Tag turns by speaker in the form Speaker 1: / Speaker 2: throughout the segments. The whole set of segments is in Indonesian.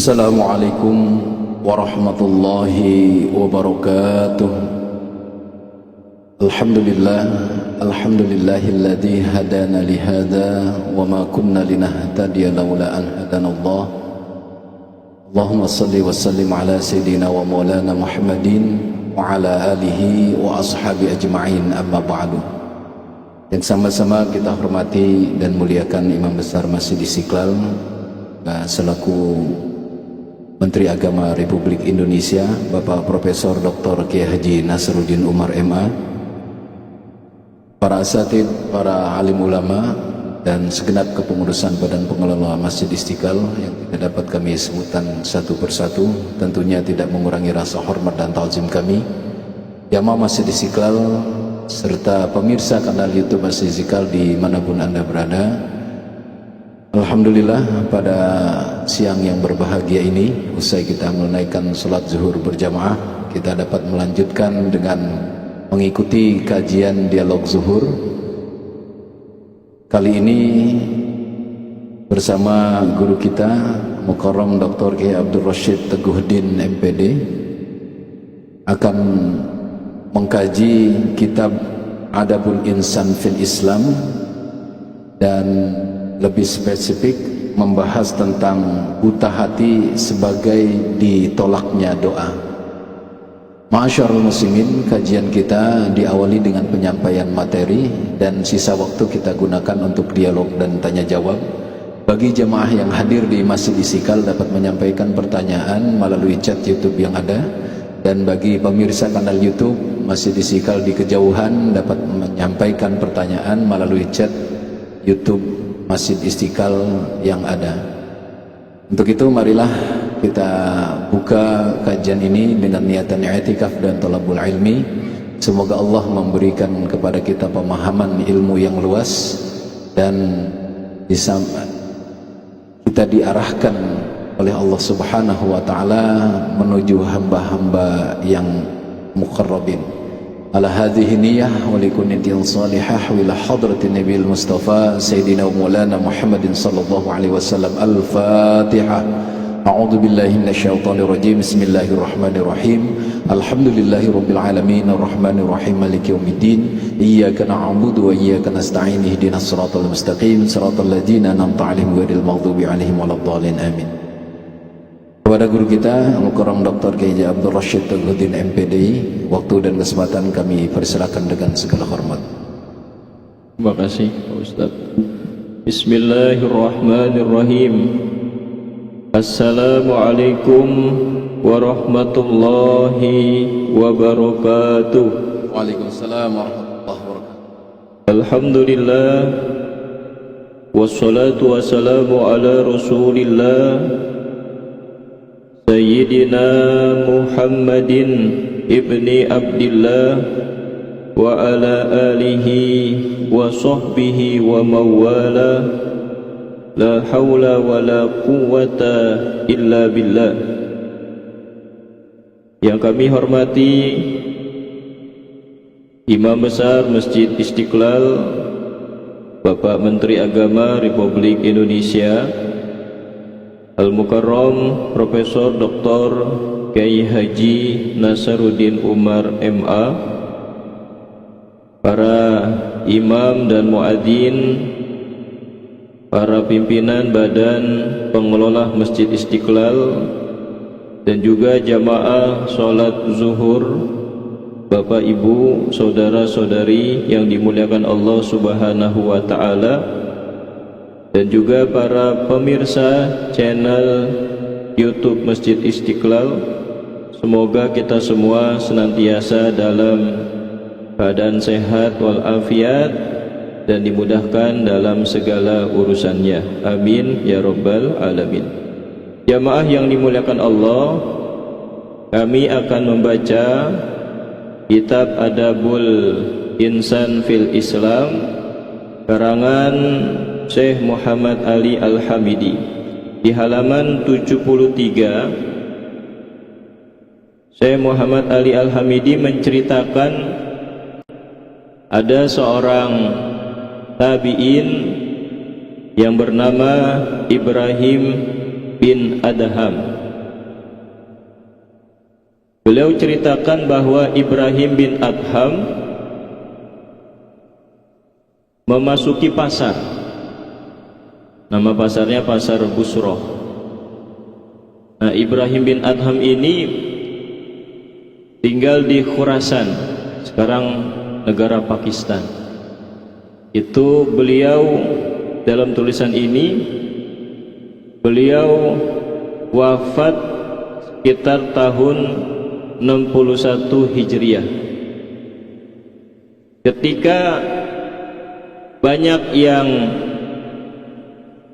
Speaker 1: Assalamualaikum warahmatullahi wabarakatuh. Alhamdulillahilladzi hadana lihada wa ma kunna linahtadiya laula an hadanallah. Allahumma salli wa sallim ala sayyidina wa maulana Muhammadin wa ala alihi wa ashabi ajma'in, amma ba'du. Yang sama-sama kita hormati dan muliakan Imam Besar Masjid Istiqlal selaku Menteri Agama Republik Indonesia, Bapak Profesor Dr. Kiai Haji Nasaruddin Umar MA, para asatid, para alim ulama, dan segenap kepengurusan Badan Pengelola Masjid Istiqlal yang tidak dapat kami sebutkan satu persatu, tentunya tidak mengurangi rasa hormat dan ta'zim kami, jamaah Masjid Istiqlal serta pemirsa kanal YouTube Masjid Istiqlal dimanapun Anda berada. Alhamdulillah, pada siang yang berbahagia ini, usai kita menunaikan salat zuhur berjamaah, kita dapat melanjutkan dengan mengikuti kajian dialog zuhur. Kali ini bersama guru kita Mukarram Dr. Kiai Abdul Rashid Teguhdin MPD akan mengkaji kitab Adabul Insan fil Islam, dan lebih spesifik membahas tentang buta hati sebagai ditolaknya doa. Ma'asyarul muslimin, kajian kita diawali dengan penyampaian materi dan sisa waktu kita gunakan untuk dialog dan tanya jawab. Bagi jemaah yang hadir di Masjid Istiqlal dapat menyampaikan pertanyaan melalui chat YouTube yang ada, dan bagi pemirsa kanal YouTube Masjid Istiqlal di kejauhan dapat menyampaikan pertanyaan melalui chat YouTube Masjid Istiqlal yang ada. Untuk itu marilah kita buka kajian ini dengan niatan i'tikaf dan talabul ilmi. Semoga Allah memberikan kepada kita pemahaman ilmu yang luas dan bisa kita diarahkan oleh Allah Subhanahu wa taala menuju hamba-hamba yang muqarrabin. Ala hadhihi niyyah wa likunniyatin salihah wa ila hadratin nabiyil mustafa sayyidina wa maulana Muhammadin sallallahu alaihi wasallam. Al-Fatihah. A'udzu billahi minasyaitonir rajim. Bismillahirrahmanirrahim. Alhamdulillahi rabbil alamin arrahmanir rahim maliki yaumiddin. Iyyaka na'budu wa iyyaka nasta'in. Ihdinas siratal mustaqim siratal ladzina an'amta 'alaihim ghairil maghdubi 'alaihim waladdallin. Amin. Kepada guru kita Mukarram Dr. Kiai Abdul Rashid Teguhdin MPD, waktu dan kesempatan kami persilakan dengan segala hormat.
Speaker 2: Terima kasih Pak Ustaz. Bismillahirrahmanirrahim. Assalamualaikum warahmatullahi wabarakatuh.
Speaker 1: Waalaikumsalam warahmatullahi wabarakatuh.
Speaker 2: Alhamdulillah, wassalatu wassalamu ala Rasulillah Sayyidina Muhammadin ibni Abdillah wa ala alihi wa sahbihi wa mawala. La hawla wa la quwwata illa billah. Yang kami hormati Imam Besar Masjid Istiqlal, Bapak Menteri Agama Republik Indonesia Al-Mukarram Profesor Dr. Kiai Haji Nasaruddin Umar MA, para imam dan muadzin, para pimpinan Badan Pengelola Masjid Istiqlal, dan juga jamaah sholat zuhur, Bapak Ibu, saudara-saudari yang dimuliakan Allah Subhanahu wa ta'ala, dan juga para pemirsa channel YouTube Masjid Istiqlal. Semoga kita semua senantiasa dalam keadaan sehat walafiat dan dimudahkan dalam segala urusannya. Amin ya rabbal alamin. Jamaah yang dimuliakan Allah, kami akan membaca kitab Adabul Insan fil Islam karangan Syekh Muhammad Ali Al-Hamidi. Di halaman 73, Syekh Muhammad Ali Al-Hamidi menceritakan ada seorang tabi'in yang bernama Ibrahim bin Adham. Beliau ceritakan bahwa Ibrahim bin Adham memasuki pasar. Nama pasarnya Pasar Busroh. Nah, Ibrahim bin Adham ini tinggal di Khurasan, sekarang negara Pakistan. Itu beliau, dalam tulisan ini, beliau wafat sekitar tahun 61 Hijriah. Ketika banyak yang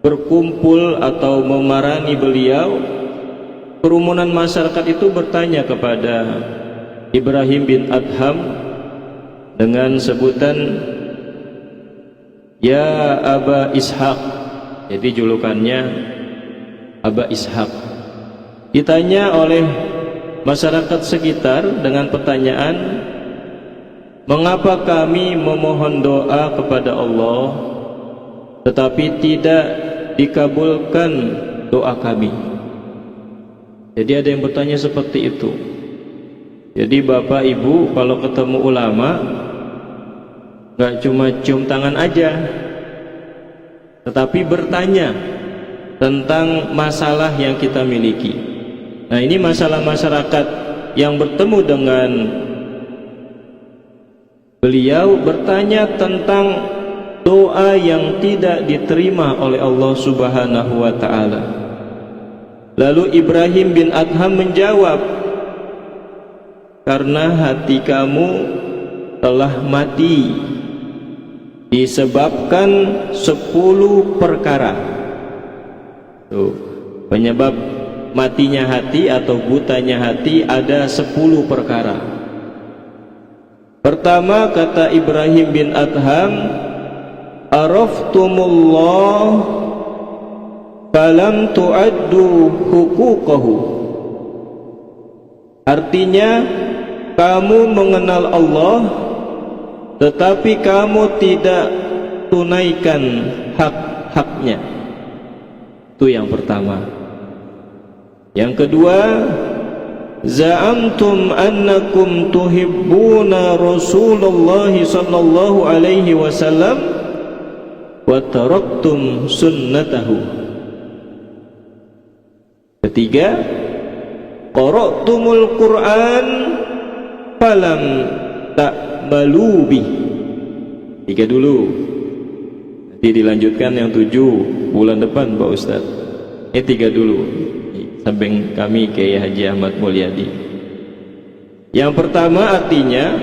Speaker 2: berkumpul atau memarani beliau, kerumunan masyarakat itu bertanya kepada Ibrahim bin Adham dengan sebutan Ya Aba Ishaq. Jadi julukannya Aba Ishaq. Ditanya oleh masyarakat sekitar dengan pertanyaan, mengapa kami memohon doa kepada Allah tetapi tidak dikabulkan doa kami? Jadi ada yang bertanya seperti itu. Jadi bapak ibu kalau ketemu ulama gak cuma cium tangan aja, tetapi bertanya tentang masalah yang kita miliki. Nah, ini masalah masyarakat yang bertemu dengan beliau bertanya tentang doa yang tidak diterima oleh Allah Subhanahu wa ta'ala. Lalu Ibrahim bin Adham menjawab, karena hati kamu telah mati disebabkan 10 perkara. Tuh, penyebab matinya hati atau butanya hati ada 10 perkara. Pertama, kata Ibrahim bin Adham, araftumullah falam tu'addu huquqahu. Artinya, kamu mengenal Allah tetapi kamu tidak tunaikan hak-haknya. Itu yang pertama. Yang kedua, za'amtum annakum tuhibbuna Rasulullah sallallahu alaihi wasallam wa taraktum sunnatahu. Ketiga, qara'tumul Qur'an falam ta'malu bih. 3 dulu, nanti dilanjutkan yang 7 bulan depan Pak Ustaz. 3 dulu, samping kami Kiai Haji Ahmad Mulyadi. Yang pertama artinya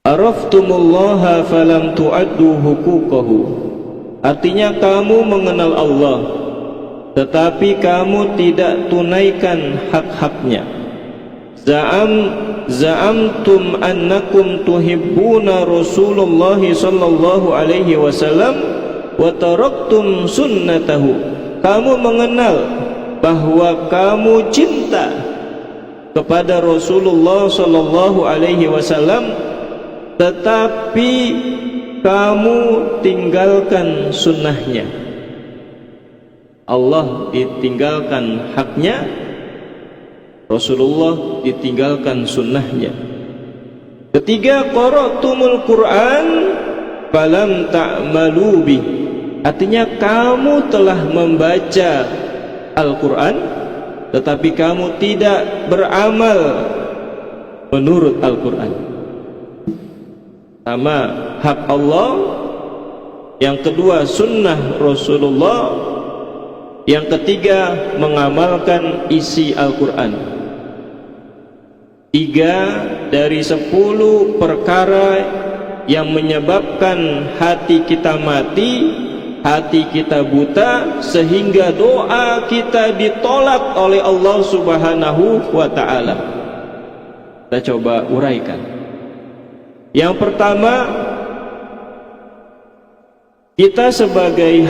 Speaker 2: araftumullaha falam tu'addu huquqahu. Artinya kamu mengenal Allah tetapi kamu tidak tunaikan hak-haknya. Za'amtum annakum tuhibbuna Rasulullah sallallahu alaihi wasallam wa taraktum sunnatahu. Kamu mengenal bahwa kamu cinta kepada Rasulullah sallallahu alaihi wasallam tetapi kamu tinggalkan sunnahnya. Allah ditinggalkan haknya, Rasulullah ditinggalkan sunnahnya. Ketiga, qara'tumul Qur'an falam ta'malu bih. Artinya kamu telah membaca Al-Quran tetapi kamu tidak beramal menurut Al-Quran. Sama hak Allah, yang kedua sunnah Rasulullah, yang ketiga mengamalkan isi Al-Quran. 3 dari 10 perkara yang menyebabkan hati kita mati, hati kita buta, sehingga doa kita ditolak oleh Allah Subhanahu wa ta'ala. Kita coba uraikan. Yang pertama, kita sebagai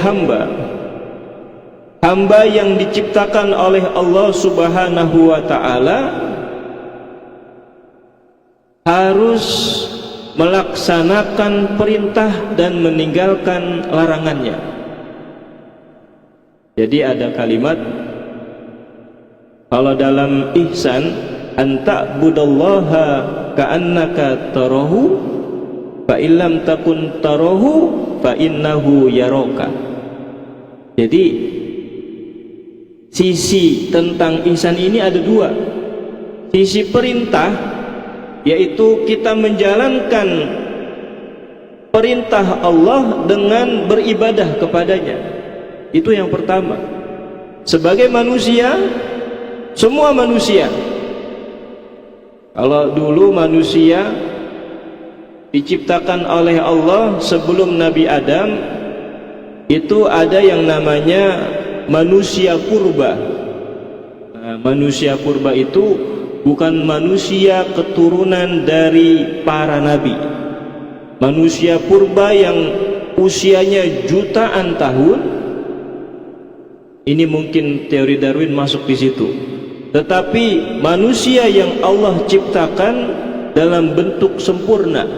Speaker 2: hamba yang diciptakan oleh Allah Subhanahu wa ta'ala harus melaksanakan perintah dan meninggalkan larangannya. Jadi ada kalimat, kalau dalam ihsan, anta budallaha ka'annaka tarahu fa illam takun tarahu fa innahu yaraka. Jadi sisi tentang ihsan ini ada dua. Sisi perintah, yaitu kita menjalankan perintah Allah dengan beribadah kepadanya. Itu yang pertama. Sebagai manusia, semua manusia, kalau dulu manusia diciptakan oleh Allah sebelum Nabi Adam, itu ada yang namanya manusia purba. Nah, manusia purba itu bukan manusia keturunan dari para nabi. Manusia purba yang usianya jutaan tahun, ini mungkin teori Darwin masuk di situ. Tetapi manusia yang Allah ciptakan dalam bentuk sempurna,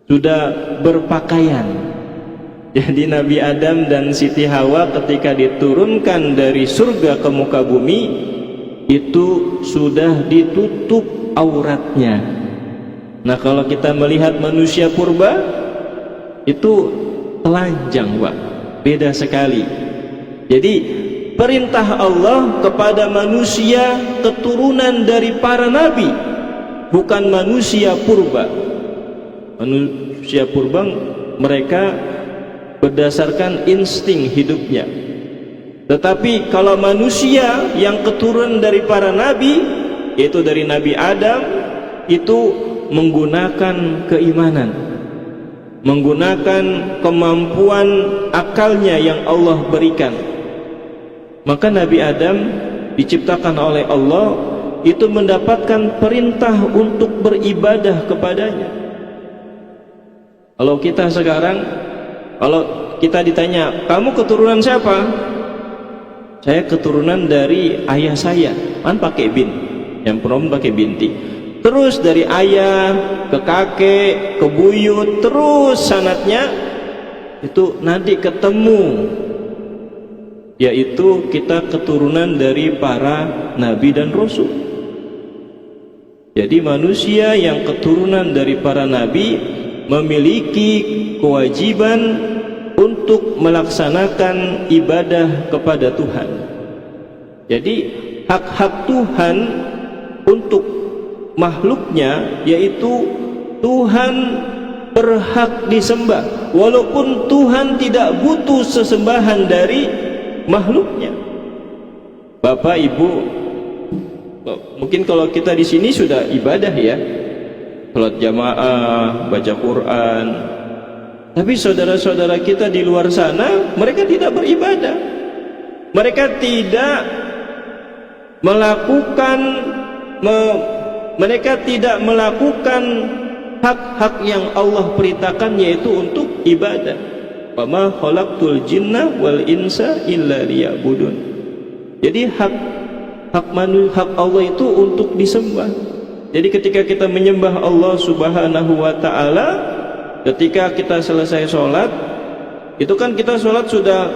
Speaker 2: sudah berpakaian. Jadi Nabi Adam dan Siti Hawa ketika diturunkan dari surga ke muka bumi, itu sudah ditutup auratnya. Nah, kalau kita melihat manusia purba, itu telanjang, Pak. Beda sekali. Jadi perintah Allah kepada manusia keturunan dari para nabi, bukan manusia purba. Manusia purba mereka berdasarkan insting hidupnya. Tetapi kalau manusia yang keturunan dari para nabi, yaitu dari Nabi Adam, itu menggunakan keimanan, menggunakan kemampuan akalnya yang Allah berikan. Maka Nabi Adam diciptakan oleh Allah, itu mendapatkan perintah untuk beribadah kepadanya. Kalau kita sekarang, kalau kita ditanya, kamu keturunan siapa? Saya keturunan dari ayah saya, kan pakai bin, yang perempuan pakai binti. Terus dari ayah ke kakek, ke buyut, terus sanatnya itu nanti ketemu, yaitu kita keturunan dari para nabi dan rasul. Jadi manusia yang keturunan dari para nabi memiliki kewajiban untuk melaksanakan ibadah kepada Tuhan. Jadi hak-hak Tuhan untuk makhluknya, yaitu Tuhan berhak disembah, walaupun Tuhan tidak butuh sesembahan dari makhluknya. Bapak Ibu, mungkin kalau kita di sini sudah ibadah ya, salat jamaah, baca Quran. Tapi saudara-saudara kita di luar sana, mereka tidak beribadah. Mereka tidak melakukan hak-hak yang Allah perintahkan, yaitu untuk ibadah. Wa ma khalaqtul jinna wal insa illa liya'budun. Jadi hak Allah itu untuk disembah. Jadi ketika kita menyembah Allah Subhanahu wa taala, ketika kita selesai sholat, itu kan kita sholat sudah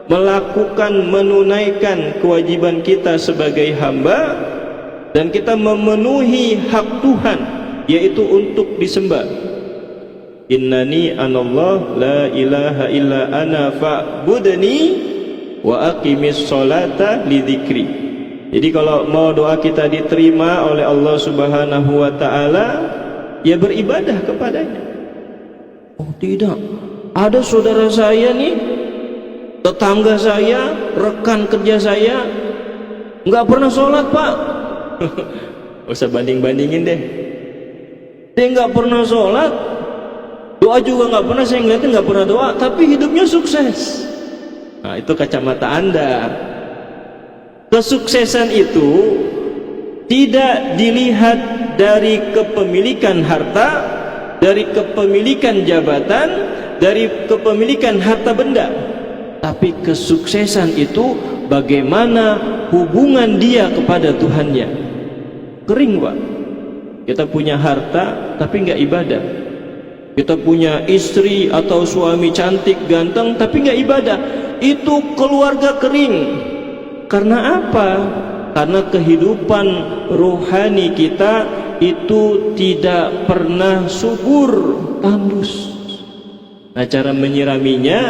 Speaker 2: menunaikan kewajiban kita sebagai hamba, dan kita memenuhi hak Tuhan, yaitu untuk disembah. Innani anallah la ilaha illa ana fa'budni wa aqimis sholata lidzikri. Jadi kalau mau doa kita diterima oleh Allah Subhanahu wa taala, ya beribadah kepadanya. Oh tidak, ada saudara saya nih, tetangga saya, rekan kerja saya, nggak pernah sholat Pak. Usah banding-bandingin deh. Dia nggak pernah sholat, doa juga nggak pernah, saya ngeliatin nggak pernah doa, tapi hidupnya sukses. Nah, itu kacamata Anda. Kesuksesan itu tidak dilihat dari kepemilikan harta, dari kepemilikan jabatan, dari kepemilikan harta benda. Tapi kesuksesan itu bagaimana hubungan dia kepada Tuhannya. Kering Pak, kita punya harta tapi nggak ibadah. Kita punya istri atau suami cantik, ganteng, tapi nggak ibadah. Itu keluarga kering. Karena apa? Karena kehidupan rohani kita itu tidak pernah subur, tandus. Nah, cara menyiraminya,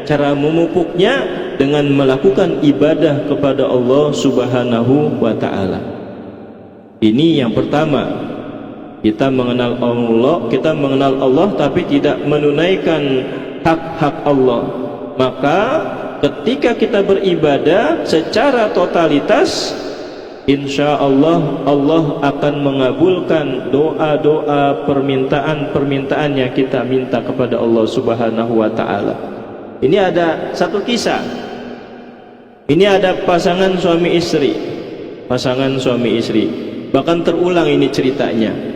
Speaker 2: cara memupuknya dengan melakukan ibadah kepada Allah Subhanahu wa ta'ala. Ini yang pertama. Kita mengenal Allah tapi tidak menunaikan hak-hak Allah. Maka ketika kita beribadah secara totalitas, insya Allah Allah akan mengabulkan doa-doa, permintaan-permintaan yang kita minta kepada Allah Subhanahu wa ta'ala. Ini ada satu kisah. Ini ada pasangan suami istri. Bahkan terulang ini ceritanya.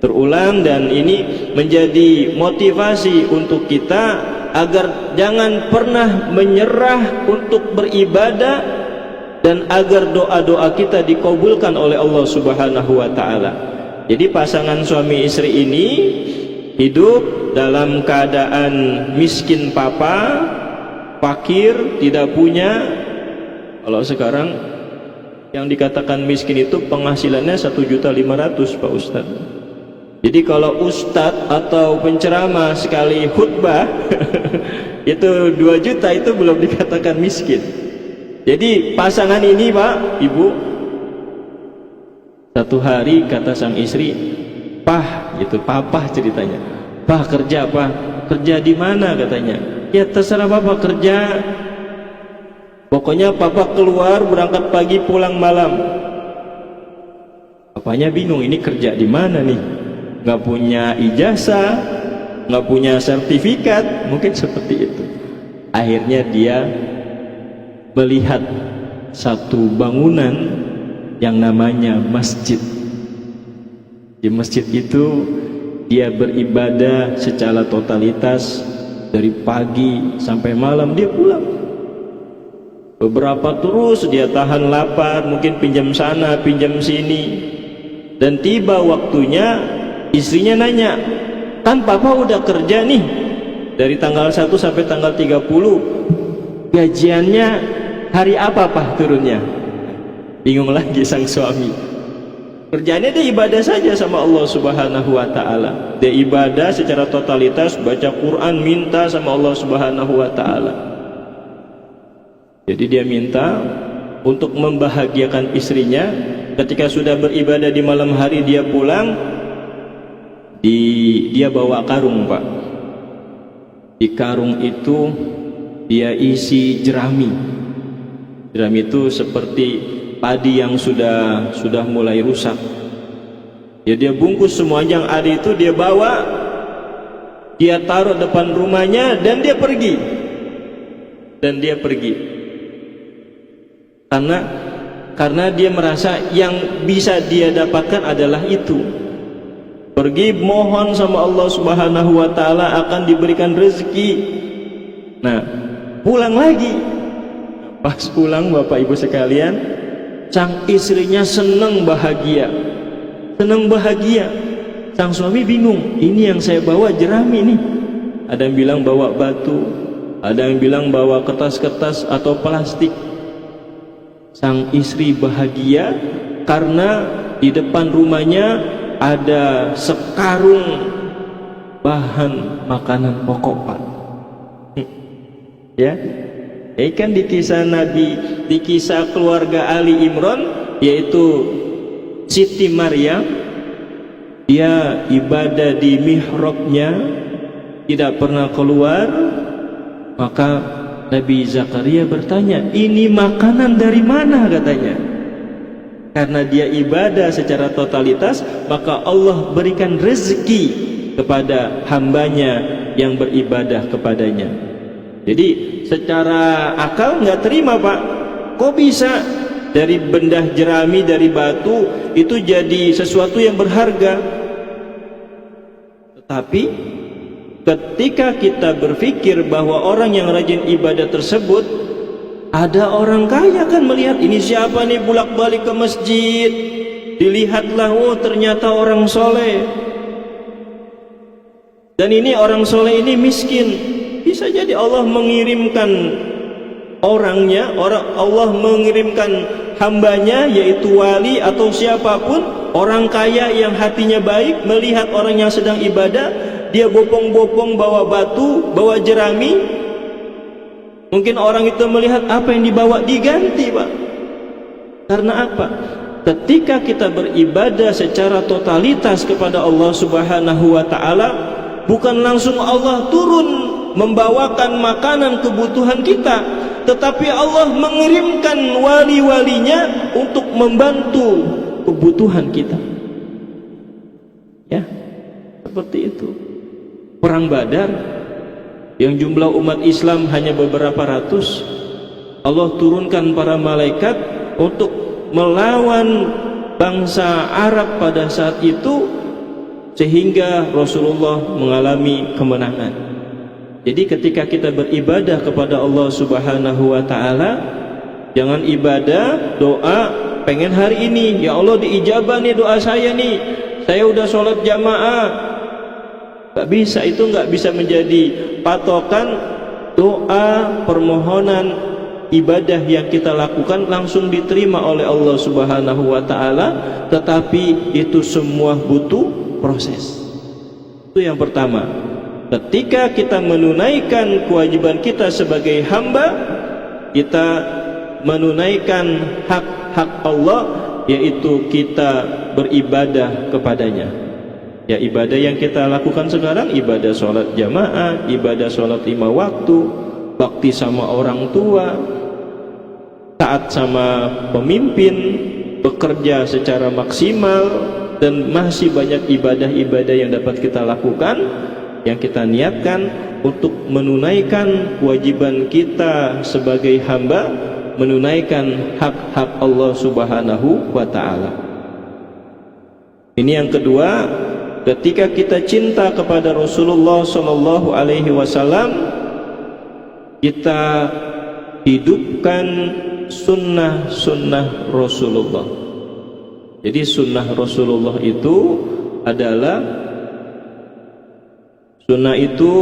Speaker 2: Terulang, dan ini menjadi motivasi untuk kita agar jangan pernah menyerah untuk beribadah, dan agar doa-doa kita dikabulkan oleh Allah Subhanahu wa ta'ala. Jadi pasangan suami istri ini hidup dalam keadaan miskin papa, fakir, tidak punya. Kalau sekarang yang dikatakan miskin itu penghasilannya 1.500.000 Pak Ustadz. Jadi kalau ustadz atau penceramah sekali khutbah itu 2 juta, itu belum dikatakan miskin. Jadi pasangan ini Pak, Ibu, satu hari kata sang istri, "Pah," gitu, papa ceritanya, "Pah, kerja Pah, kerja di mana?" katanya. "Ya terserah Bapak kerja. Pokoknya Papa keluar berangkat pagi pulang malam." Papanya bingung, ini kerja di mana nih? Nggak punya ijazah, nggak punya sertifikat, mungkin seperti itu. Akhirnya dia melihat satu bangunan yang namanya masjid. Di masjid itu dia beribadah secara totalitas dari pagi sampai malam, dia pulang. Beberapa terus dia tahan lapar, mungkin pinjam sana, pinjam sini. Dan tiba waktunya, istrinya nanya, "Kan Papa udah kerja nih dari tanggal 1 sampai tanggal 30, gajiannya hari apa Pak turunnya?" Bingung lagi sang suami. Kerjanya dia ibadah saja sama Allah Subhanahu wa ta'ala. Dia ibadah secara totalitas, baca Quran, minta sama Allah Subhanahu wa ta'ala. Jadi dia minta untuk membahagiakan istrinya. Ketika sudah beribadah di malam hari, dia pulang, dia bawa karung Pak. Di karung itu dia isi jerami. Jerami itu seperti padi yang sudah mulai rusak. Ya, dia bungkus semuanya yang ada itu, dia bawa, dia taruh depan rumahnya, dan dia pergi. Karena dia merasa yang bisa dia dapatkan adalah itu. Pergi mohon sama Allah Subhanahu wa ta'ala akan diberikan rezeki. Nah, pulang lagi. Pas pulang Bapak Ibu sekalian, sang istrinya senang bahagia. Sang suami bingung, ini yang saya bawa jerami nih. Ada yang bilang bawa batu, ada yang bilang bawa kertas-kertas atau plastik. Sang istri bahagia karena di depan rumahnya ada sekarung bahan makanan pokok Pak. Ya, kan di kisah Nabi, di kisah keluarga Ali Imran, yaitu Siti Maryam, dia ibadah di mihrabnya, tidak pernah keluar. Maka Nabi Zakaria bertanya, "Ini makanan dari mana?" katanya. Karena dia ibadah secara totalitas, maka Allah berikan rezeki kepada hambanya yang beribadah kepadanya. Jadi secara akal nggak terima Pak, kok bisa dari benda jerami, dari batu itu jadi sesuatu yang berharga. Tetapi ketika kita berpikir bahwa orang yang rajin ibadah tersebut, ada orang kaya kan melihat, ini siapa nih bolak-balik ke masjid, dilihatlah, oh ternyata orang soleh. Dan ini orang soleh ini miskin. Bisa jadi Allah mengirimkan orangnya, Allah mengirimkan hambanya, yaitu wali atau siapapun, orang kaya yang hatinya baik, melihat orang yang sedang ibadah, dia bopong-bopong bawa batu, bawa jerami. Mungkin orang itu melihat apa yang dibawa, diganti, Pak. Karena apa? Ketika kita beribadah secara totalitas kepada Allah Subhanahu wa ta'ala, bukan langsung Allah turun membawakan makanan kebutuhan kita, tetapi Allah mengirimkan wali-walinya untuk membantu kebutuhan kita. Ya, seperti itu. Perang Badar yang jumlah umat Islam hanya beberapa ratus, Allah turunkan para malaikat untuk melawan bangsa Arab pada saat itu, sehingga Rasulullah mengalami kemenangan. Jadi ketika kita beribadah kepada Allah Subhanahu wa ta'ala, jangan ibadah, doa, pengen hari ini, ya Allah diijabah nih doa saya nih, saya udah sholat jamaah. Gak bisa, itu gak bisa menjadi patokan doa, permohonan, ibadah yang kita lakukan langsung diterima oleh Allah Subhanahu wa ta'ala. Tetapi itu semua butuh proses. Itu yang pertama. Ketika kita menunaikan kewajiban kita sebagai hamba, kita menunaikan hak-hak Allah, yaitu kita beribadah kepadanya. Ya, ibadah yang kita lakukan sekarang, ibadah sholat jamaah, ibadah sholat 5 waktu, bakti sama orang tua, taat sama pemimpin, bekerja secara maksimal, dan masih banyak ibadah-ibadah yang dapat kita lakukan, yang kita niatkan untuk menunaikan kewajiban kita sebagai hamba, menunaikan hak-hak Allah Subhanahu wa ta'ala. Ini yang kedua, ketika kita cinta kepada Rasulullah sallallahu alaihi wasallam, kita hidupkan sunnah-sunnah Rasulullah. Jadi sunnah Rasulullah itu adalah, sunnah itu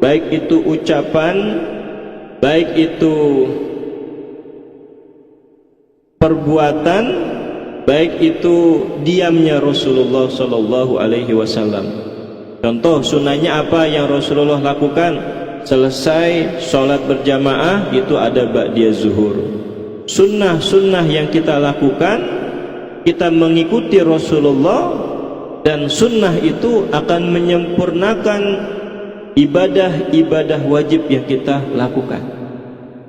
Speaker 2: baik itu ucapan, baik itu perbuatan, baik itu diamnya Rasulullah sallallahu alaihi wasallam. Contoh sunnahnya apa yang Rasulullah lakukan? Selesai sholat berjamaah itu ada ba'diyah zuhur. Sunnah-sunnah yang kita lakukan, kita mengikuti Rasulullah, dan sunnah itu akan menyempurnakan ibadah-ibadah wajib yang kita lakukan.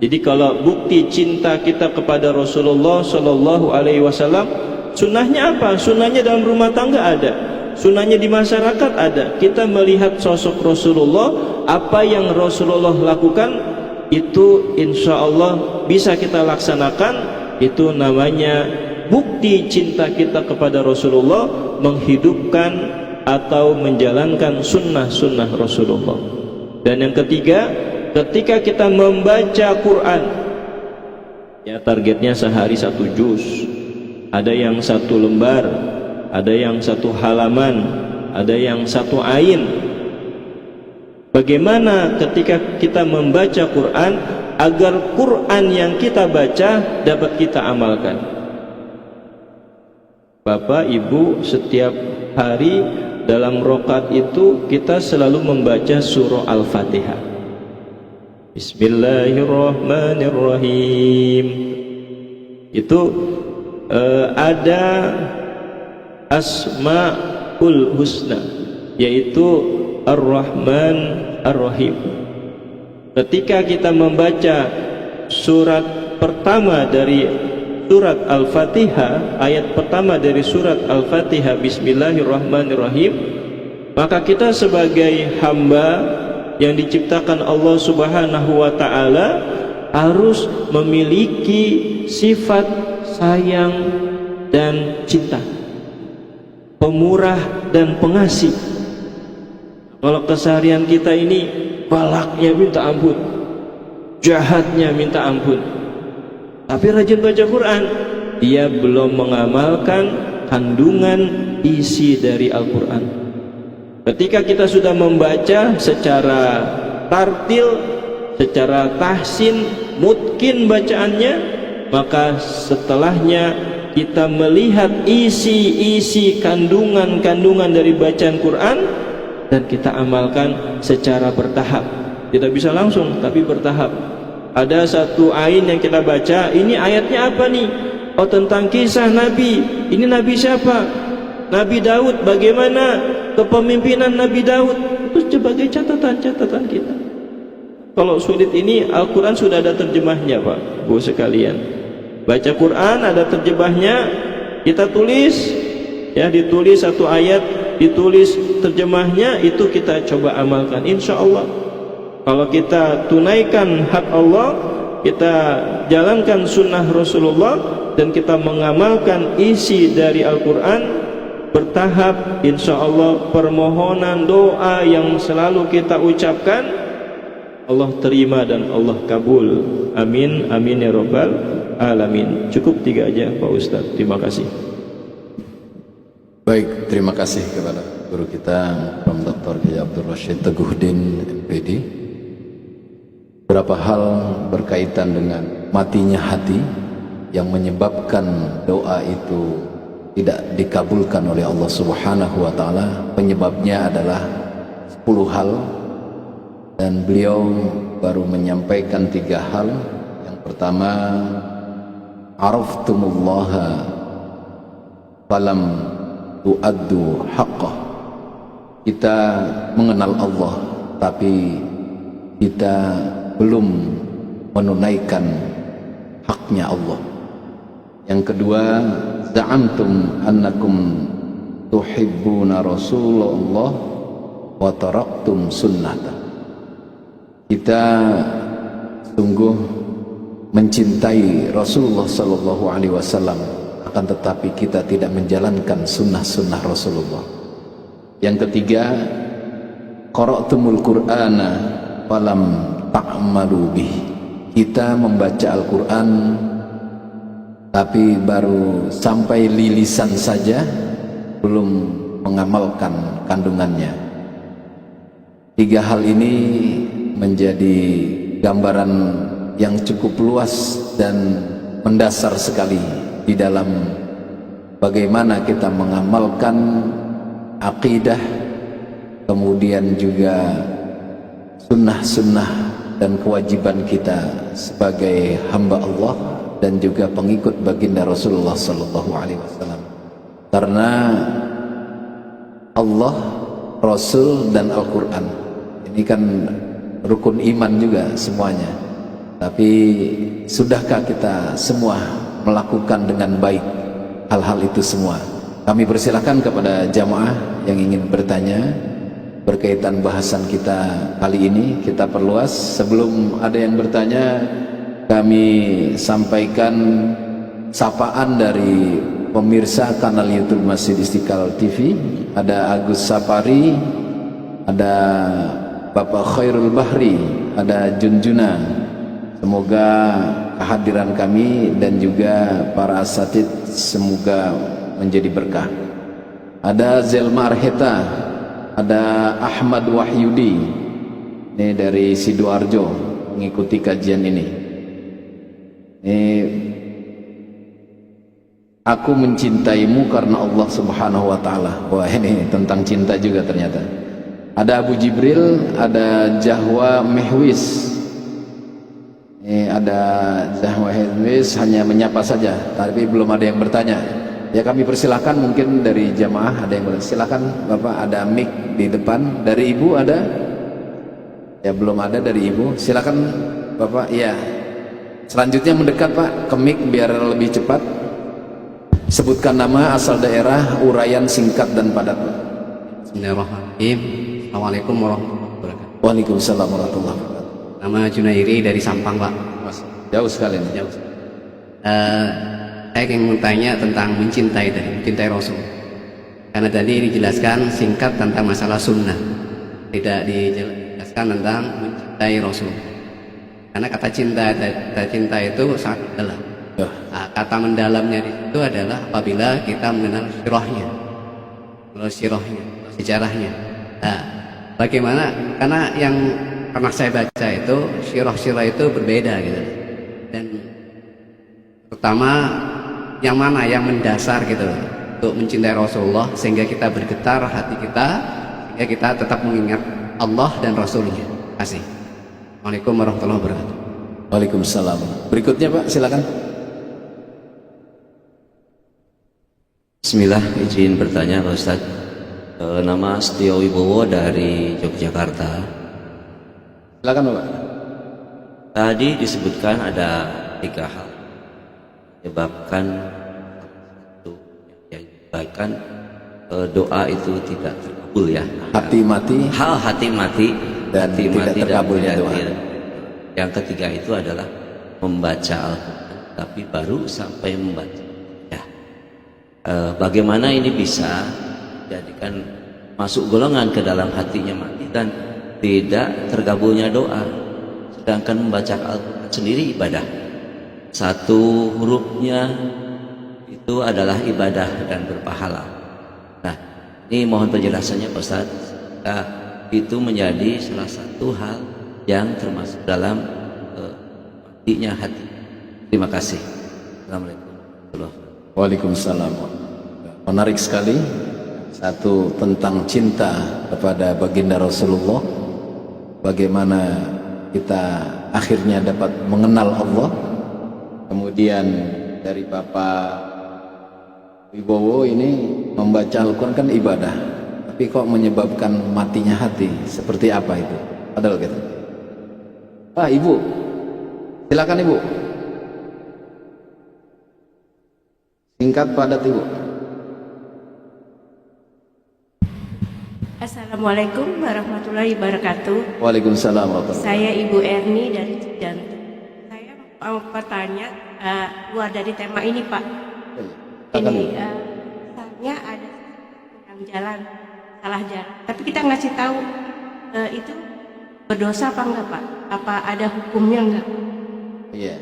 Speaker 2: Jadi kalau bukti cinta kita kepada Rasulullah sallallahu alaihi wasallam, sunnahnya apa? Sunnahnya dalam rumah tangga ada, sunnahnya di masyarakat ada. Kita melihat sosok Rasulullah, apa yang Rasulullah lakukan itu insya Allah bisa kita laksanakan. Itu namanya bukti cinta kita kepada Rasulullah, menghidupkan atau menjalankan sunnah-sunnah Rasulullah. Dan yang ketiga, ketika kita membaca Quran, ya targetnya sehari 1 juz, ada yang 1 lembar, ada yang 1 halaman, ada yang 1 ain. Bagaimana ketika kita membaca Quran agar Quran yang kita baca dapat kita amalkan? Bapak, Ibu, setiap hari dalam rakaat itu kita selalu membaca surah Al-Fatihah. Bismillahirrahmanirrahim. Itu ada Asmaul Husna, yaitu Ar-Rahman Ar-Rahim. Ketika kita membaca surat pertama dari surat Al-Fatihah, ayat pertama dari surat Al-Fatihah, Bismillahirrahmanirrahim, maka kita sebagai hamba yang diciptakan Allah Subhanahu wa ta'ala harus memiliki sifat sayang dan cinta, pemurah dan pengasih. Kalau keseharian kita ini balaknya minta ampun, jahatnya minta ampun, tapi rajin baca Quran, dia belum mengamalkan kandungan isi dari Al-Quran. Ketika kita sudah membaca secara tartil, secara tahsin, mutkin bacaannya, maka setelahnya kita melihat isi-isi kandungan-kandungan dari bacaan Quran dan kita amalkan secara bertahap. Tidak bisa langsung, tapi bertahap. Ada satu ain yang kita baca, ini ayatnya apa nih? Oh, tentang kisah Nabi. Ini Nabi siapa? Nabi Daud. Bagaimana kepemimpinan Nabi Daud? Itu sebagai catatan-catatan kita. Kalau sulit ini, Al-Quran sudah ada terjemahnya, Pak, Bu sekalian. Baca Quran ada terjemahnya, kita tulis, ya, ditulis satu ayat, ditulis terjemahnya, itu kita coba amalkan. Insya Allah, kalau kita tunaikan hak Allah, kita jalankan sunnah Rasulullah, dan kita mengamalkan isi dari Al-Quran bertahap, insya Allah permohonan doa yang selalu kita ucapkan Allah terima dan Allah kabul. Amin, amin ya rabbal alamin. Cukup 3 aja Pak Ustaz, terima kasih.
Speaker 1: Baik, terima kasih kepada guru kita Prof. Dr. Kiai Abdul Rashid Teguhdin MPD. Beberapa hal berkaitan dengan matinya hati yang menyebabkan doa itu tidak dikabulkan oleh Allah Subhanahu wa taala. Penyebabnya adalah 10 hal dan beliau baru menyampaikan 3 hal. Yang pertama, araftumullaha falam tu'addu haqqah. Kita mengenal Allah tapi kita belum menunaikan haknya Allah. Yang kedua, za'amtum annakum tuhibbuna Rasulullah wa taraktum sunnata. Kita sungguh mencintai Rasulullah sallallahu alaihi wasallam, akan tetapi kita tidak menjalankan sunnah-sunnah Rasulullah. Yang ketiga, qara'tumul Qur'ana falam ta'malu bih. Kita membaca Al-Quran tapi baru sampai lilisan saja, belum mengamalkan kandungannya. 3 hal ini menjadi gambaran yang cukup luas dan mendasar sekali di dalam bagaimana kita mengamalkan akidah, kemudian juga sunnah-sunnah dan kewajiban kita sebagai hamba Allah dan juga pengikut baginda Rasulullah sallallahu alaihi wasallam. Karena Allah, Rasul dan Al-Quran ini kan rukun iman juga semuanya. Tapi sudahkah kita semua melakukan dengan baik hal-hal itu semua? Kami persilakan kepada jamaah yang ingin bertanya berkaitan bahasan kita kali ini. Kita perluas. Sebelum ada yang bertanya, kami sampaikan sapaan dari pemirsa kanal YouTube Masjid Istiqlal TV. Ada Agus Sapari, ada Bapak Khairul Bahri, ada Junjuna. Semoga kehadiran kami dan juga para asatid semoga menjadi berkah. Ada Zelma Arheta, ada Ahmad Wahyudi, ini dari Sidoarjo mengikuti kajian ini. Aku mencintaimu karena Allah Subhanahu wa taala. Wah, ini tentang cinta juga ternyata. Ada Abu Jibril, ada Jahwa Mehwis. Ini ada Jahwa Mehwis hanya menyapa saja, tapi belum ada yang bertanya. Ya, kami persilahkan mungkin dari jamaah ada yang bertanya. Silakan Bapak, ada mic di depan. Dari Ibu ada? Ya, belum ada dari Ibu. Silakan Bapak. Ya. Selanjutnya mendekat Pak ke mic biar lebih cepat. Sebutkan nama, asal daerah, uraian singkat dan padat.
Speaker 3: Bismillahirrahmanirrahim. Assalamualaikum warahmatullahi wabarakatuh.
Speaker 1: Waalaikumsalam warahmatullahi wabarakatuh.
Speaker 3: Nama Junairi dari Sampang, Pak.
Speaker 1: Mas, jauh sekali nih.
Speaker 3: Jauh. Saya ingin bertanya tentang mencintai Rasul. Karena tadi dijelaskan singkat tentang masalah sunnah, tidak dijelaskan tentang mencintai Rasul. Karena kata cinta itu sangat dalam. Kata mendalamnya itu adalah apabila kita mengenal sirahnya, sejarahnya. Nah, bagaimana? Karena yang pernah saya baca itu syirah-syirah itu berbeda gitu. Dan terutama yang mana yang mendasar gitu untuk mencintai Rasulullah sehingga kita bergetar hati kita, sehingga kita tetap mengingat Allah dan Rasulnya. Terima kasih. Assalamualaikum warahmatullahi wabarakatuh.
Speaker 1: Waalaikumsalam. Berikutnya Pak, silakan.
Speaker 4: Bismillah, izin bertanya Pak Ustaz. Nama Setio Wibowo dari Yogyakarta.
Speaker 1: Silakan Bapak.
Speaker 4: Tadi disebutkan ada 3 hal menyebabkan doa itu tidak terkabul ya.
Speaker 1: Hati mati
Speaker 4: Hati mati
Speaker 1: dan tidak terkabulnya doa.
Speaker 4: Yang ketiga itu adalah membaca Al-Quran tapi baru sampai membaca ya. Bagaimana ini bisa jadikan masuk golongan ke dalam hatinya mati dan tidak terkabulnya doa, sedangkan membaca Al-Quran sendiri ibadah, 1 hurufnya itu adalah ibadah dan berpahala. Nah, ini mohon penjelasannya Pak Ustaz. Nah, itu menjadi salah satu hal yang termasuk dalam matinya hati. Terima kasih. Assalamualaikum warahmatullahi wabarakatuh.
Speaker 1: Waalaikumsalam. Menarik sekali. Satu tentang cinta kepada baginda Rasulullah. Bagaimana kita akhirnya dapat mengenal Allah. Kemudian dari Bapak Wibowo ini membaca Al-Quran kan ibadah, tapi kok menyebabkan matinya hati? Seperti apa itu? Padahal gitu. Pak, Ibu, silakan Ibu. Singkat padat Ibu.
Speaker 5: Assalamualaikum warahmatullahi wabarakatuh.
Speaker 1: Waalaikumsalam warahmatullahi wabarakatuh.
Speaker 5: Saya Ibu Erni dari Cijantung. Saya mau bertanya luar dari tema ini Pak. Ini misalnya ada yang jalan salah jalan, tapi kita ngasih tahu itu berdosa apa enggak Pak? Apa ada hukumnya enggak?
Speaker 1: Iya,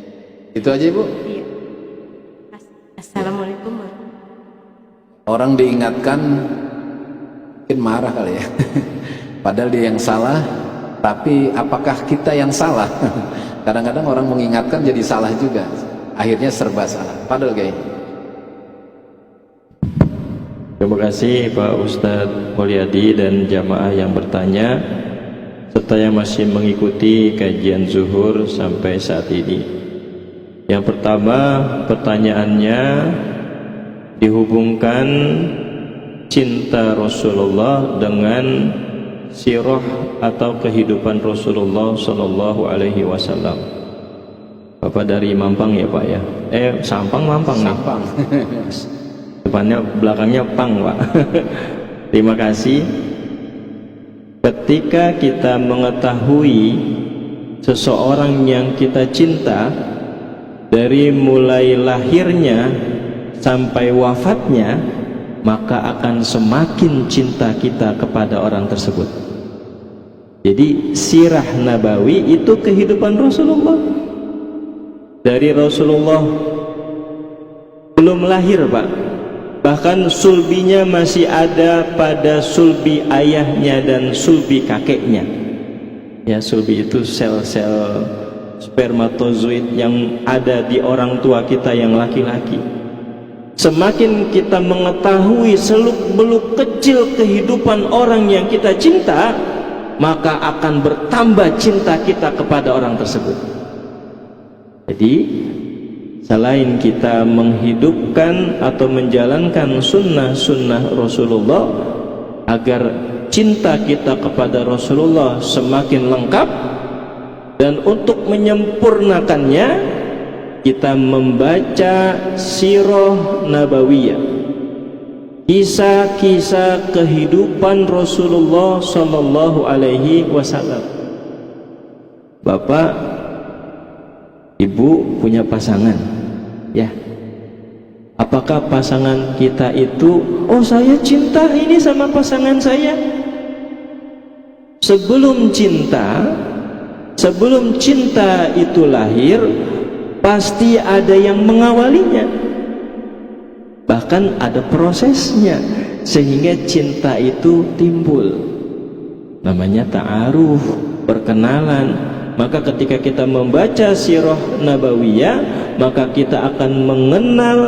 Speaker 1: itu aja Ibu.
Speaker 5: Iya. Assalamualaikum warahmatullahi wabarakatuh.
Speaker 1: Orang diingatkan mungkin marah kali ya. Padahal dia yang salah, tapi apakah kita yang salah? Kadang-kadang orang mengingatkan jadi salah juga, akhirnya serba salah. Padahal kayak
Speaker 2: Terima kasih Pak Ustadz Mulyadi dan jamaah yang bertanya serta yang masih mengikuti kajian zuhur sampai saat ini. Yang pertama, pertanyaannya dihubungkan cinta Rasulullah dengan sirah atau kehidupan Rasulullah Sallallahu Alaihi Wasallam. Bapak dari Mampang ya Pak ya? Sampang Mampang nih.
Speaker 1: Sampang.
Speaker 2: Depannya belakangnya pang Pak. Terima kasih. Ketika kita mengetahui seseorang yang kita cinta dari mulai lahirnya sampai wafatnya, maka akan semakin cinta kita kepada orang tersebut. Jadi sirah nabawi itu kehidupan Rasulullah. Dari Rasulullah belum lahir Pak, bahkan sulbinya masih ada pada sulbi ayahnya dan sulbi kakeknya. Ya, sulbi itu sel-sel spermatozoid yang ada di orang tua kita yang laki-laki. Semakin kita mengetahui seluk-beluk kecil kehidupan orang yang kita cinta, maka akan bertambah cinta kita kepada orang tersebut. Jadi selain kita menghidupkan atau menjalankan sunnah-sunnah Rasulullah agar cinta kita kepada Rasulullah semakin lengkap, dan untuk menyempurnakannya kita membaca sirah nabawiyah, kisah-kisah kehidupan Rasulullah Sallallahu Alaihi Wasallam. Bapak, Ibu punya pasangan, ya? Apakah pasangan kita itu, oh saya cinta ini sama pasangan saya? Sebelum cinta itu lahir, pasti ada yang mengawalinya, bahkan ada prosesnya sehingga cinta itu timbul. namanya ta'aruf, perkenalan. Maka ketika kita membaca sirah nabawiyah, maka kita akan mengenal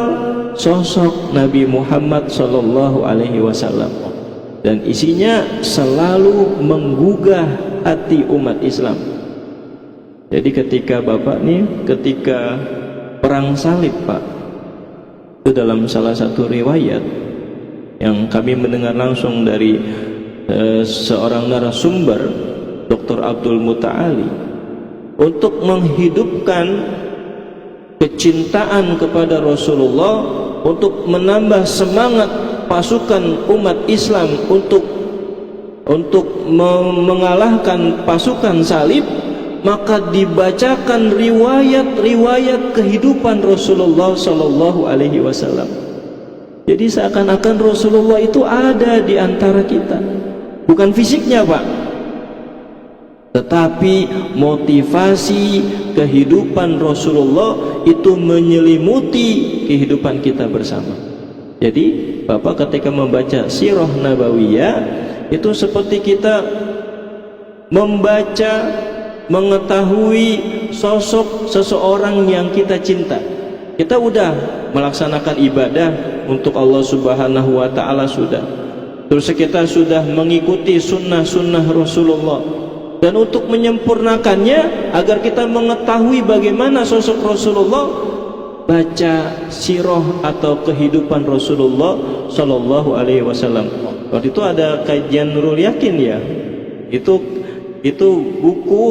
Speaker 2: sosok Nabi Muhammad sallallahu alaihi wasallam, dan isinya selalu menggugah hati umat Islam. Jadi ketika Bapak nih, ketika perang salib Pak, itu dalam salah satu riwayat yang kami mendengar langsung dari seorang narasumber, Dr. Abdul Muta'ali, untuk menghidupkan kecintaan kepada Rasulullah, untuk menambah semangat pasukan umat Islam untuk mengalahkan pasukan salib, maka dibacakan riwayat-riwayat kehidupan Rasulullah sallallahu alaihi wasallam. Jadi seakan-akan Rasulullah itu ada di antara kita, bukan fisiknya Pak, tetapi motivasi kehidupan Rasulullah itu menyelimuti kehidupan kita bersama. Jadi Bapak ketika membaca sirah nabawiyah itu seperti kita membaca, mengetahui sosok seseorang yang kita cinta. Kita udah melaksanakan ibadah untuk Allah Subhanahu wa ta'ala sudah, terus kita sudah mengikuti sunnah-sunnah Rasulullah, dan untuk menyempurnakannya agar kita mengetahui bagaimana sosok Rasulullah, baca sirah atau kehidupan Rasulullah sallallahu alaihi wasallam. Waktu itu ada kajian Nurul Yakin ya, itu buku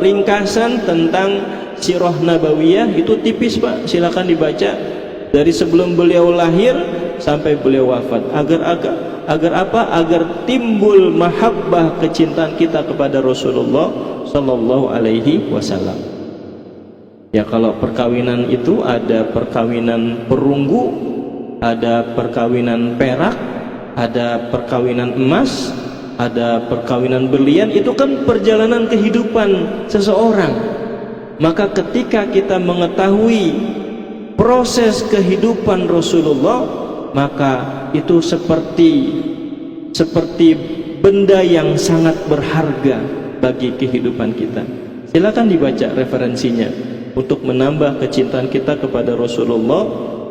Speaker 2: ringkasan tentang sirah nabawiyah, itu tipis Pak, silakan dibaca dari sebelum beliau lahir sampai beliau wafat, agar apa? Agar timbul mahabbah, kecintaan kita kepada Rasulullah sallallahu alaihi wasallam. Ya, kalau perkawinan itu ada perkawinan perunggu, ada perkawinan perak, ada perkawinan emas, ada perkawinan berlian. Itu kan perjalanan kehidupan seseorang. Maka ketika kita mengetahui proses kehidupan Rasulullah, maka itu seperti benda yang sangat berharga bagi kehidupan kita. Silakan dibaca referensinya untuk menambah kecintaan kita kepada Rasulullah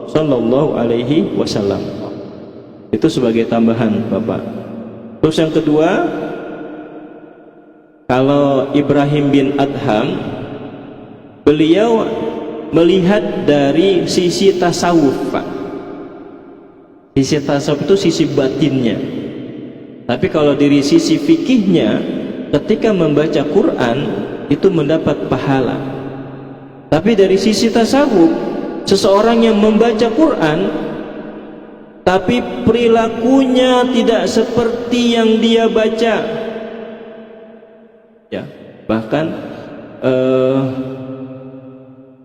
Speaker 2: sallallahu alaihi wasallam. Itu sebagai tambahan Bapak. Terus yang kedua, kalau Ibrahim bin Adham, beliau melihat dari sisi tasawuf Pak. Sisi tasawuf itu sisi batinnya. Tapi kalau dari sisi fikihnya, ketika membaca Quran itu mendapat pahala. Tapi dari sisi tasawuf, seseorang yang membaca Quran tapi perilakunya tidak seperti yang dia baca, ya, bahkan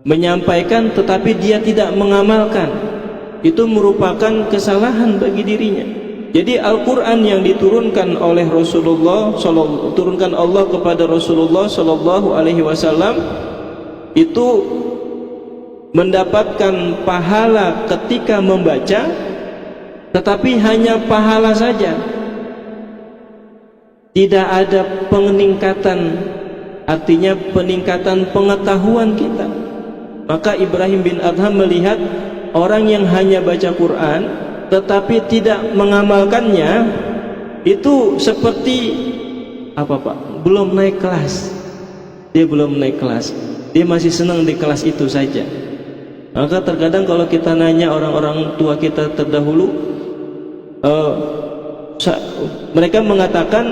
Speaker 2: menyampaikan tetapi dia tidak mengamalkan, itu merupakan kesalahan bagi dirinya. Jadi Al-Quran yang diturunkan oleh Rasulullah, turunkan Allah kepada Rasulullah sallallahu alaihi wasallam, itu mendapatkan pahala ketika membaca, tetapi hanya pahala saja, tidak ada peningkatan, artinya peningkatan pengetahuan kita. Maka Ibrahim bin Adham melihat orang yang hanya baca Quran tetapi tidak mengamalkannya, itu seperti apa Pak? Belum naik kelas. Dia belum naik kelas, dia masih senang di kelas itu saja. Maka terkadang kalau kita nanya orang-orang tua kita terdahulu, mereka mengatakan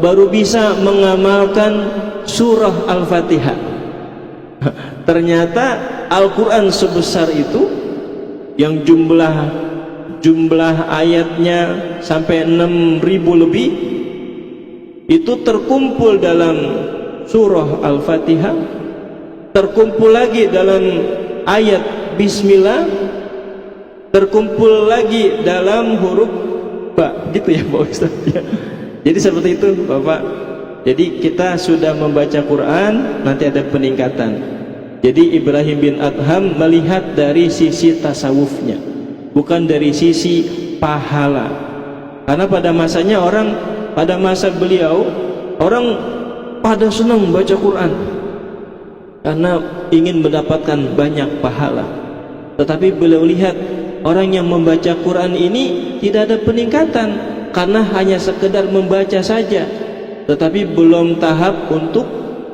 Speaker 2: baru bisa mengamalkan surah Al-Fatihah. Ternyata Al-Quran sebesar itu, yang jumlah ayatnya sampai 6.000 lebih, itu terkumpul dalam surah Al-Fatihah, terkumpul lagi dalam ayat Bismillah, terkumpul lagi dalam huruf ba, gitu ya Pak Ustaz ya. Jadi seperti itu Bapak. Jadi kita sudah membaca Quran, nanti ada peningkatan. Jadi Ibrahim bin Adham melihat dari sisi tasawufnya, bukan dari sisi pahala. Karena pada masanya orang pada masa beliau orang pada senang baca Quran karena ingin mendapatkan banyak pahala. Tetapi beliau lihat orang yang membaca Quran ini tidak ada peningkatan karena hanya sekedar membaca saja, tetapi belum tahap untuk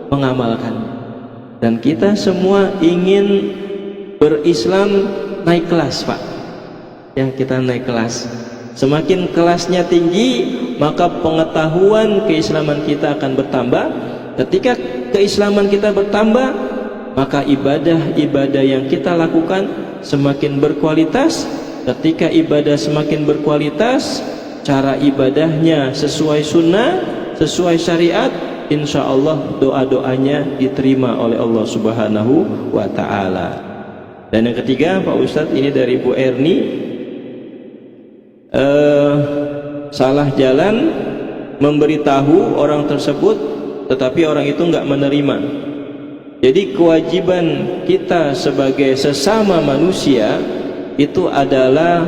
Speaker 2: mengamalkan. Dan kita semua ingin berislam naik kelas, Pak. Ya, kita naik kelas. Semakin kelasnya tinggi, maka pengetahuan keislaman kita akan bertambah. Ketika keislaman kita bertambah, maka ibadah-ibadah yang kita lakukan semakin berkualitas. Ketika ibadah semakin berkualitas, cara ibadahnya sesuai sunnah, sesuai syariat, insya Allah doa-doanya diterima oleh Allah Subhanahu wa ta'ala. Dan yang ketiga, Pak Ustadz, ini dari Bu Erni, salah jalan, memberitahu orang tersebut tetapi orang itu nggak menerima. Jadi kewajiban kita sebagai sesama manusia itu adalah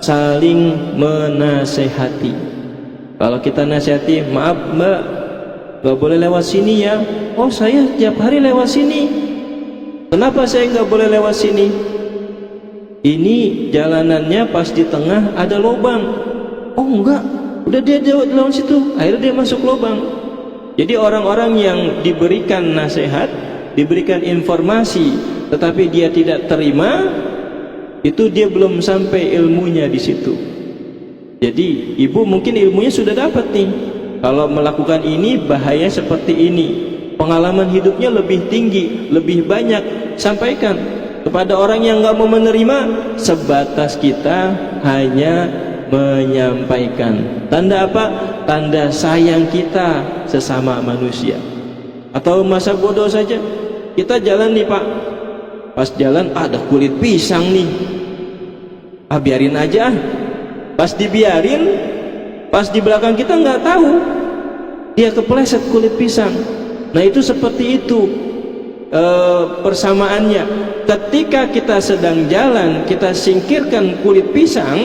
Speaker 2: saling menasehati. Kalau kita nasihati, maaf mbak, nggak boleh lewat sini ya. Oh, saya tiap hari lewat sini. Kenapa saya nggak boleh lewat sini? Ini jalanannya pas di tengah ada lubang. Oh enggak, udah dia lewat situ, akhirnya dia masuk lubang. Jadi orang-orang yang diberikan nasihat, diberikan informasi, tetapi dia tidak terima, itu dia belum sampai ilmunya di situ. Jadi ibu mungkin ilmunya sudah dapat nih, kalau melakukan ini bahaya seperti ini, pengalaman hidupnya lebih tinggi, lebih banyak, sampaikan kepada orang yang nggak mau menerima. Sebatas kita hanya menyampaikan. Tanda apa? Tanda sayang kita sesama manusia. Atau masa bodoh saja, kita jalan nih Pak, pas jalan ada kulit pisang nih, biarin aja. Pas dibiarin, pas di belakang kita nggak tahu dia kepleset kulit pisang. Nah itu seperti itu persamaannya. Ketika kita sedang jalan, kita singkirkan kulit pisang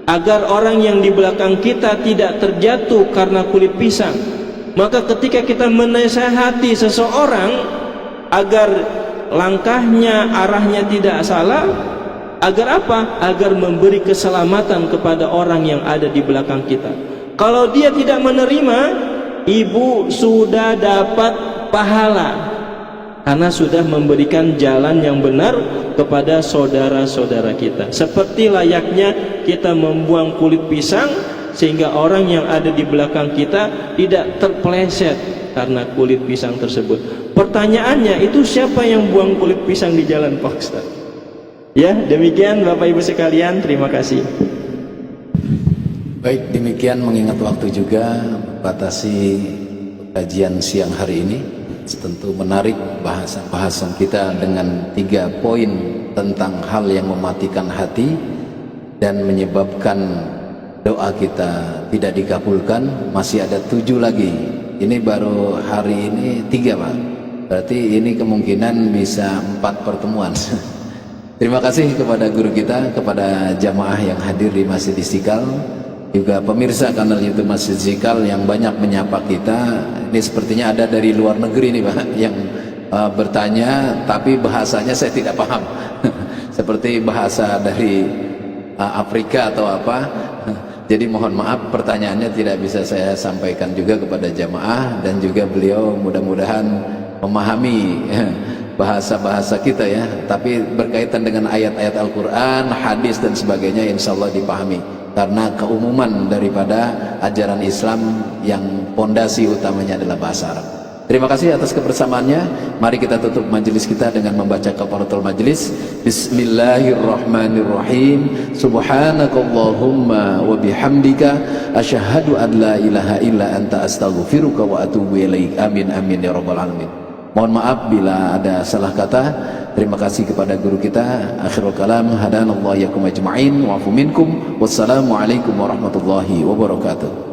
Speaker 2: agar orang yang di belakang kita tidak terjatuh karena kulit pisang. Maka ketika kita menasihati seseorang agar langkahnya, arahnya tidak salah, agar apa? Agar memberi keselamatan kepada orang yang ada di belakang kita. Kalau dia tidak menerima, ibu sudah dapat pahala karena sudah memberikan jalan yang benar kepada saudara-saudara kita. Seperti layaknya kita membuang kulit pisang sehingga orang yang ada di belakang kita tidak terpeleset karena kulit pisang tersebut. Pertanyaannya, itu siapa yang buang kulit pisang di jalan, Pak Ustaz? Ya, demikian Bapak Ibu sekalian, terima kasih.
Speaker 1: Baik, demikian mengingat waktu juga batasi kajian siang hari ini. Tentu menarik bahasan kita dengan 3 poin tentang hal yang mematikan hati dan menyebabkan doa kita tidak dikabulkan. Masih ada 7 lagi. Ini baru hari ini 3 Pak. Berarti ini kemungkinan bisa 4 pertemuan. Terima kasih kepada guru kita, kepada jamaah yang hadir di Masjid Istiqlal, juga pemirsa kanal YouTube Masjid Istiqlal yang banyak menyapa kita. Ini sepertinya ada dari luar negeri nih Pak yang bertanya, tapi bahasanya saya tidak paham. Seperti bahasa dari Afrika atau apa. Jadi mohon maaf, pertanyaannya tidak bisa saya sampaikan juga kepada jamaah, dan juga beliau mudah-mudahan memahami bahasa-bahasa kita ya, tapi berkaitan dengan ayat-ayat Al-Quran, hadis dan sebagainya, insya Allah dipahami karena keumuman daripada ajaran Islam yang pondasi utamanya adalah bahasa Arab. Terima kasih atas kebersamaannya. Mari kita tutup majelis kita dengan membaca kafaratul majelis. Bismillahirrahmanirrahim. Subhanakallahumma wa bihamdika asyhadu an la ilaha illa anta astaghfiruka wa atubu ilaik. Amin amin ya rabbal alamin. Mohon maaf bila ada salah kata. Terima kasih kepada guru kita. Akhirul kalam, hadanallahu yakum ajma'in wa afu minkum. Wassalamualaikum warahmatullahi wabarakatuh.